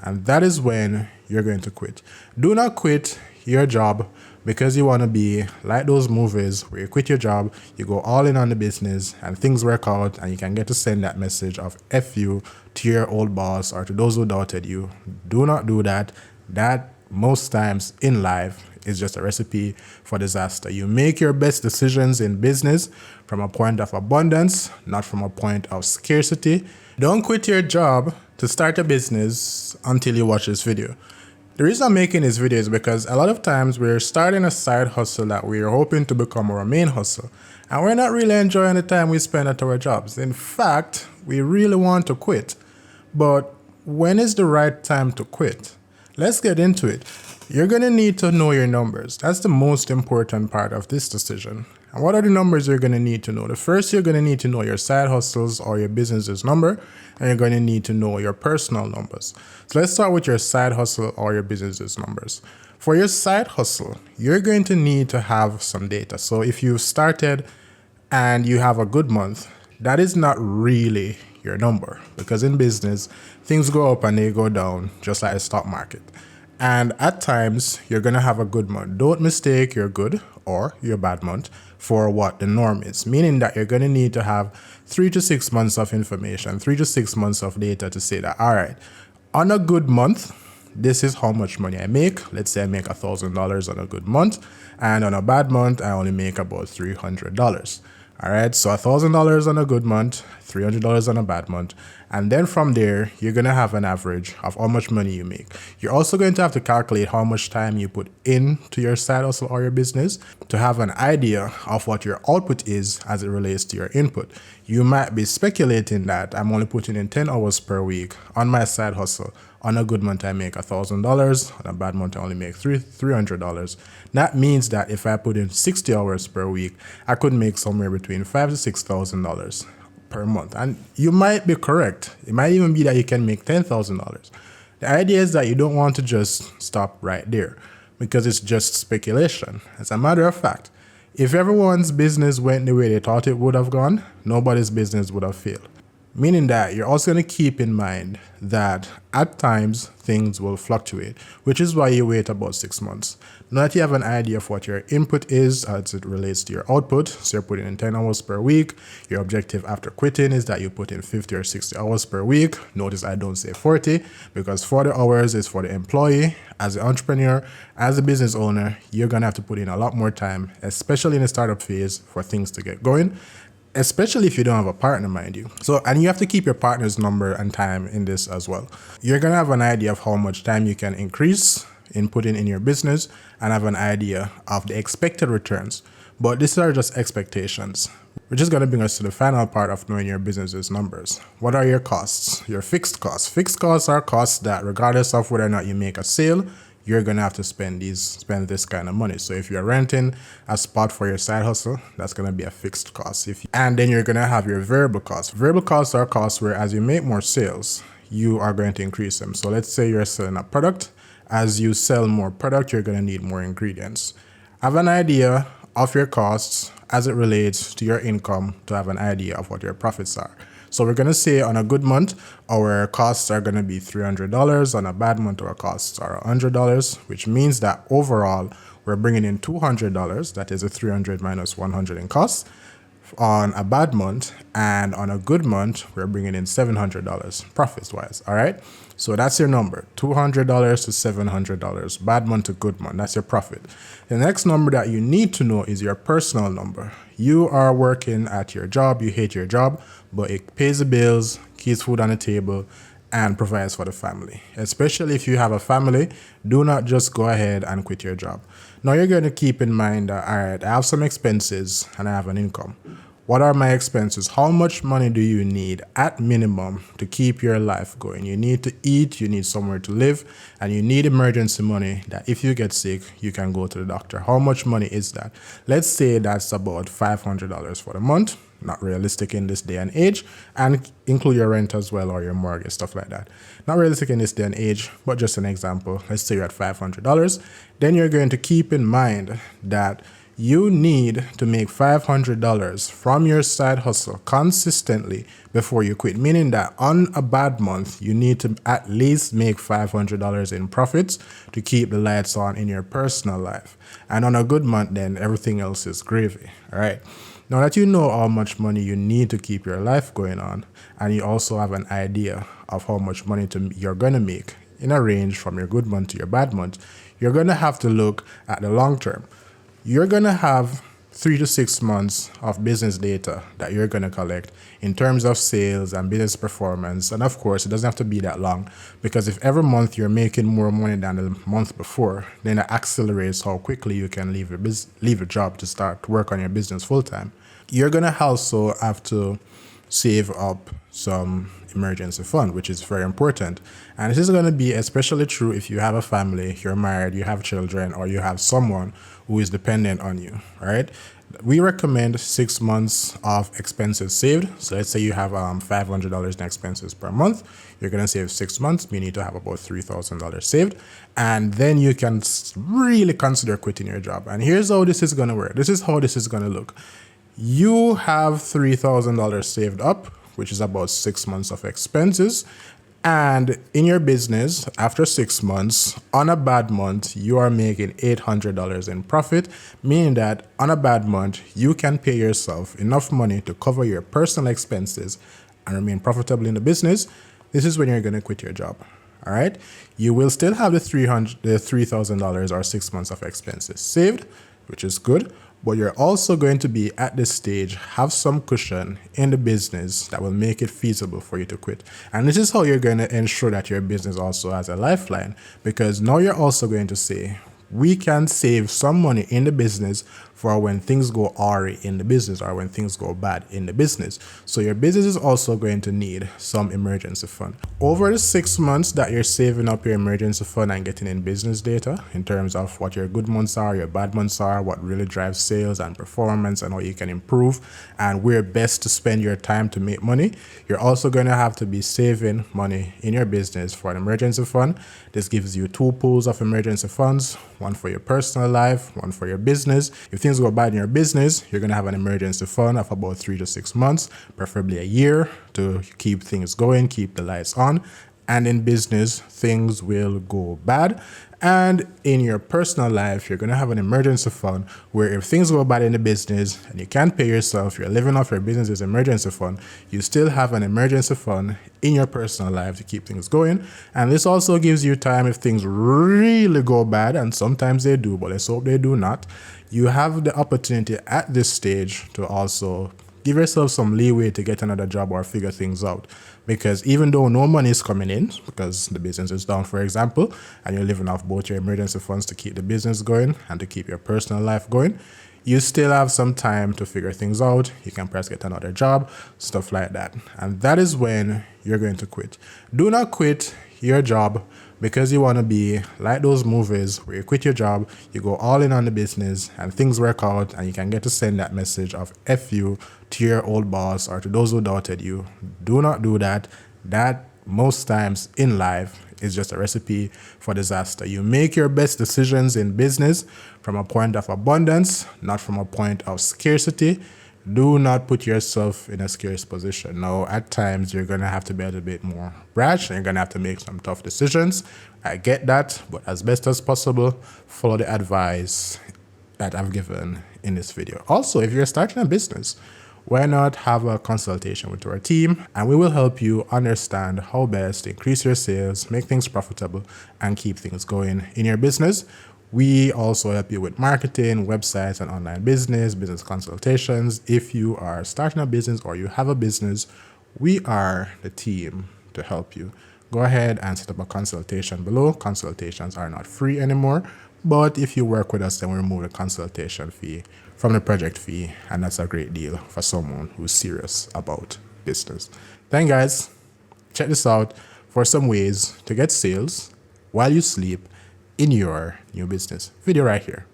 and that is when you're going to quit. Do not quit your job because you want to be like those movies where you quit your job, you go all in on the business, and things work out, and you can get to send that message of F you to your old boss or to those who doubted you. Do not do that. That most times in life is just a recipe for disaster. You make your best decisions in business from a point of abundance, not from a point of scarcity. Don't quit your job to start a business until you watch this video. The reason I'm making this video is because a lot of times we're starting a side hustle that we're hoping to become our main hustle, and we're not really enjoying the time we spend at our jobs. In fact, we really want to quit. But when is the right time to quit? Let's get into it. You're going to need to know your numbers. That's the most important part of this decision. And what are the numbers you're going to need to know? The first, you're going to need to know your side hustles or your business's number, and you're going to need to know your personal numbers. So let's start with your side hustle or your business's numbers. For your side hustle, you're going to need to have some data. So if you started and you have a good month, that is not really your number, because in business, things go up and they go down, just like the stock market. And at times, you're going to have a good month. Don't mistake your good or your bad month for what the norm is, meaning that you're going to need to have 3 to 6 months of information, 3 to 6 months of data to say that, all right, on a good month, this is how much money I make. Let's say I make $1,000 on a good month, and on a bad month, I only make about $300. All right, so $1,000 on a good month, $300 on a bad month. And then from there, you're going to have an average of how much money you make. You're also going to have to calculate how much time you put into your side hustle or your business to have an idea of what your output is as it relates to your input. You might be speculating that I'm only putting in 10 hours per week on my side hustle. On a good month, I make $1,000. On a bad month, I only make $300. That means that if I put in 60 hours per week, I could make somewhere between $5,000 to $6,000 per month. And you might be correct. It might even be that you can make $10,000. The idea is that you don't want to just stop right there, because it's just speculation. As a matter of fact, if everyone's business went the way they thought it would have gone, nobody's business would have failed. Meaning that you're also going to keep in mind that at times things will fluctuate, which is why you wait about 6 months. Now that you have an idea of what your input is as it relates to your output, so you're putting in 10 hours per week, your objective after quitting is that you put in 50 or 60 hours per week. Notice I don't say 40, because 40 hours is for the employee. As an entrepreneur, as a business owner, you're going to have to put in a lot more time, especially in the startup phase, for things to get going. Especially if you don't have a partner, mind you. And you have to keep your partner's number and time in this as well. You're going to have an idea of how much time you can increase in putting in your business and have an idea of the expected returns. But these are just expectations, which is going to bring us to the final part of knowing your business's numbers. What are your costs? Your fixed costs. Fixed costs are costs that regardless of whether or not you make a sale, you're going to have to spend this kind of money. So if you're renting a spot for your side hustle, that's going to be a fixed cost. And then you're going to have your variable costs. Variable costs are costs where as you make more sales, you are going to increase them. So let's say you're selling a product. As you sell more product, you're going to need more ingredients. Have an idea of your costs as it relates to your income to have an idea of what your profits are. So we're going to say on a good month, our costs are going to be $300. On a bad month, our costs are $100, which means that overall, we're bringing in $200. That is a 300 minus 100 in costs on a bad month. And on a good month, we're bringing in $700 profits-wise. All right. So that's your number, $200 to $700, bad month to good month. That's your profit. The next number that you need to know is your personal number. You are working at your job, you hate your job, but it pays the bills, keeps food on the table, and provides for the family. Especially if you have a family, do not just go ahead and quit your job. Now you're going to keep in mind that, all right, I have some expenses and I have an income. What are my expenses? How much money do you need at minimum to keep your life going? You need to eat, you need somewhere to live, and you need emergency money that if you get sick, you can go to the doctor. How much money is that? Let's say that's about $500 for the month. Not realistic in this day and age, and include your rent as well or your mortgage, stuff like that. Not realistic in this day and age, but just an example. Let's say you're at $500. Then you're going to keep in mind that You need to make $500 from your side hustle consistently before you quit, meaning that on a bad month, you need to at least make $500 in profits to keep the lights on in your personal life. And on a good month, then everything else is gravy. All right. Now that you know how much money you need to keep your life going on, and you also have an idea of how much money you're going to make in a range from your good month to your bad month, you're going to have to look at the long term. You're going to have 3 to 6 months of business data that you're going to collect in terms of sales and business performance. And of course, it doesn't have to be that long, because if every month you're making more money than the month before, then it accelerates how quickly you can leave your job to start to work on your business full time. You're going to also have to save up some emergency fund, which is very important. And this is going to be especially true if you have a family, you're married, you have children, or you have someone who is dependent on you, right? We recommend 6 months of expenses saved. So let's say you have $500 in expenses per month. You're going to save 6 months. You need to have about $3,000 saved. And then you can really consider quitting your job. And here's how this is going to work. This is how this is going to look. You have $3,000 saved up, which is about 6 months of expenses. And in your business, after 6 months, on a bad month, you are making $800 in profit, meaning that on a bad month, you can pay yourself enough money to cover your personal expenses and remain profitable in the business. This is when you're going to quit your job. All right. You will still have the $3,000 or 6 months of expenses saved, which is good. But you're also going to be at this stage, have some cushion in the business that will make it feasible for you to quit. And this is how you're going to ensure that your business also has a lifeline, because now you're also going to say, we can save some money in the business for when things go awry in the business or when things go bad in the business. So your business is also going to need some emergency fund. Over the 6 months that you're saving up your emergency fund and getting in business data in terms of what your good months are, your bad months are, what really drives sales and performance and how you can improve and where best to spend your time to make money, you're also going to have to be saving money in your business for an emergency fund. This gives you 2 pools of emergency funds, one for your personal life, one for your business. If things go bad in your business, you're going to have an emergency fund of about 3 to 6 months, preferably a year, to keep things going, keep the lights on. And in business, things will go bad. And in your personal life, you're going to have an emergency fund where if things go bad in the business and you can't pay yourself, you're living off your business's emergency fund, you still have an emergency fund in your personal life to keep things going. And this also gives you time if things really go bad, and sometimes they do, but let's hope they do not. You have the opportunity at this stage to also give yourself some leeway to get another job or figure things out. Because even though no money is coming in, because the business is down, for example, and you're living off both your emergency funds to keep the business going and to keep your personal life going, you still have some time to figure things out. You can perhaps get another job, stuff like that. And that is when you're going to quit. Do not quit your job because you want to be like those movies where you quit your job, you go all in on the business and things work out and you can get to send that message of F you to your old boss or to those who doubted you. Do not do that. That most times in life is just a recipe for disaster. You make your best decisions in business from a point of abundance, not from a point of scarcity. Do not put yourself in a scarce position. Now, at times, you're going to have to be a little bit more brash and you're going to have to make some tough decisions. I get that, but as best as possible, follow the advice that I've given in this video. Also, if you're starting a business, why not have a consultation with our team and we will help you understand how best to increase your sales, make things profitable, and keep things going in your business. We also help you with marketing, websites, and online business consultations. If you are starting a business or you have a business, we are the team to help you. Go ahead and set up a consultation below. Consultations are not free anymore, but if you work with us, then we remove the consultation fee from the project fee, and that's a great deal for someone who's serious about business. Then guys, check this out for some ways to get sales while you sleep in your new business. Video right here.